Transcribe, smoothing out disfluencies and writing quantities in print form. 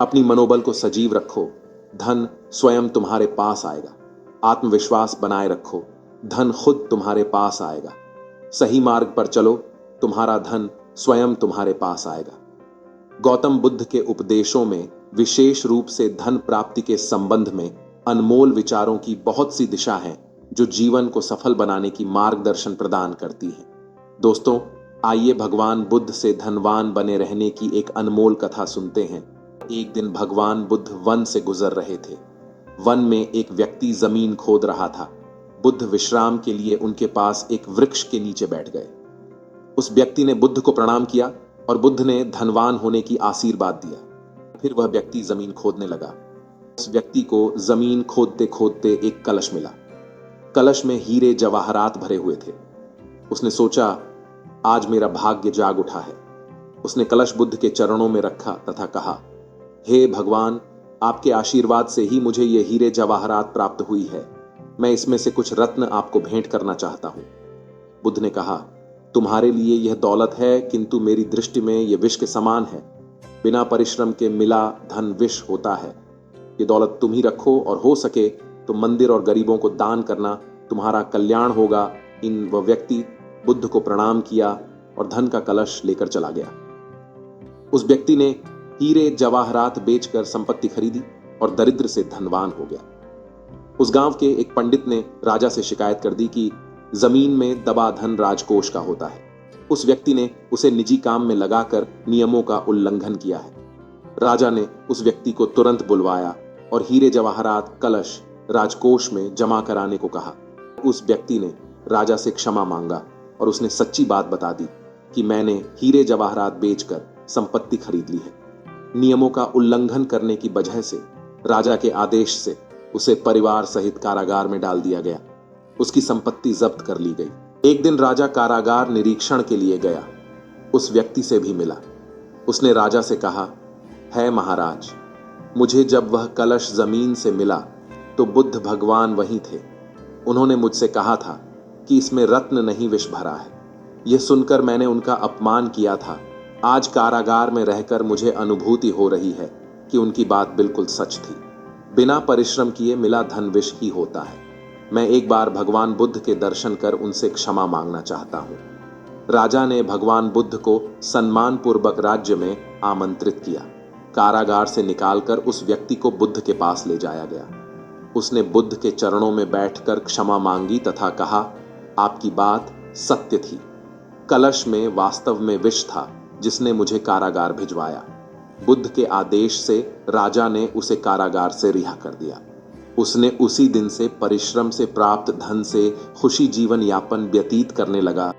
अपनी मनोबल को सजीव रखो, धन स्वयं तुम्हारे पास आएगा। आत्मविश्वास बनाए रखो, धन खुद तुम्हारे पास आएगा। सही मार्ग पर चलो, तुम्हारा धन स्वयं तुम्हारे पास आएगा। गौतम बुद्ध के उपदेशों में विशेष रूप से धन प्राप्ति के संबंध में अनमोल विचारों की बहुत सी दिशा हैं जो जीवन को सफल बनाने की मार्गदर्शन प्रदान करती हैं। दोस्तों, आइए भगवान बुद्ध से धनवान बने रहने की एक अनमोल कथा सुनते हैं। एक दिन भगवान बुद्ध वन से गुजर रहे थे। वन में एक व्यक्ति जमीन खोद रहा था। बुद्ध विश्राम के लिए उनके पास एक वृक्ष के नीचे बैठ गए। उस व्यक्ति ने बुद्ध को प्रणाम किया और बुद्ध ने धनवान होने की आशीर्वाद दिया। फिर वह व्यक्ति जमीन खोदने लगा। उस व्यक्ति को जमीन खोदते खोदते एक कलश मिला। कलश में हीरे जवाहरात भरे हुए थे। उसने सोचा, आज मेरा भाग्य जाग उठा है। उसने कलश बुद्ध के चरणों में रखा तथा कहा, हे भगवान, आपके आशीर्वाद से ही मुझे ये हीरे जवाहरात प्राप्त हुई है। मैं इसमें से कुछ रत्न आपको भेंट करना चाहता हूं। बुद्ध ने कहा, तुम्हारे लिए यह दौलत है, किंतु मेरी दृष्टि में यह विष के समान है। बिना परिश्रम के मिला धन विष होता है। ये दौलत तुम ही रखो और हो सके तो मंदिर और गरीबों को दान करना, तुम्हारा कल्याण होगा। वह व्यक्ति बुद्ध को प्रणाम किया और धन का कलश लेकर चला गया। उस व्यक्ति ने हीरे जवाहरात बेचकर संपत्ति खरीदी और दरिद्र से धनवान हो गया। उस गांव के एक पंडित ने राजा से शिकायत कर दी कि जमीन में दबा धन राजकोष का होता है। उस व्यक्ति ने उसे निजी काम में लगाकर नियमों का उल्लंघन किया है। राजा ने उस व्यक्ति को तुरंत बुलवाया और हीरे जवाहरात कलश राजकोष में जमा कराने को कहा। उस व्यक्ति ने राजा से क्षमा मांगा और उसने सच्ची बात बता दी कि मैंने हीरे जवाहरात बेचकर संपत्ति खरीद ली है। नियमों का उल्लंघन करने की वजह से राजा के आदेश से उसे परिवार सहित कारागार में डाल दिया गया। उसकी संपत्ति जब्त कर ली गई। एक दिन राजा कारागार निरीक्षण के लिए गया। उस व्यक्ति से भी मिला। उसने राजा से कहा, है महाराज, मुझे जब वह कलश जमीन से मिला तो बुद्ध भगवान वहीं थे। उन्होंने मुझसे कहा था कि इसमें रत्न नहीं विष भरा है। यह सुनकर मैंने उनका अपमान किया था। आज कारागार में रहकर मुझे अनुभूति हो रही है कि उनकी बात बिल्कुल सच थी। बिना परिश्रम किए मिला धन विष ही होता है। मैं एक बार भगवान बुद्ध के दर्शन कर उनसे क्षमा मांगना चाहता हूं। राजा ने भगवान बुद्ध को सम्मान पूर्वक राज्य में आमंत्रित किया। कारागार से निकालकर उस व्यक्ति को बुद्ध के पास ले जाया गया। उसने बुद्ध के चरणों में बैठकर क्षमा मांगी तथा कहा, आपकी बात सत्य थी। कलश में वास्तव में विष था जिसने मुझे कारागार भिजवाया। बुद्ध के आदेश से राजा ने उसे कारागार से रिहा कर दिया। उसने उसी दिन से परिश्रम से प्राप्त धन से खुशी जीवन यापन व्यतीत करने लगा।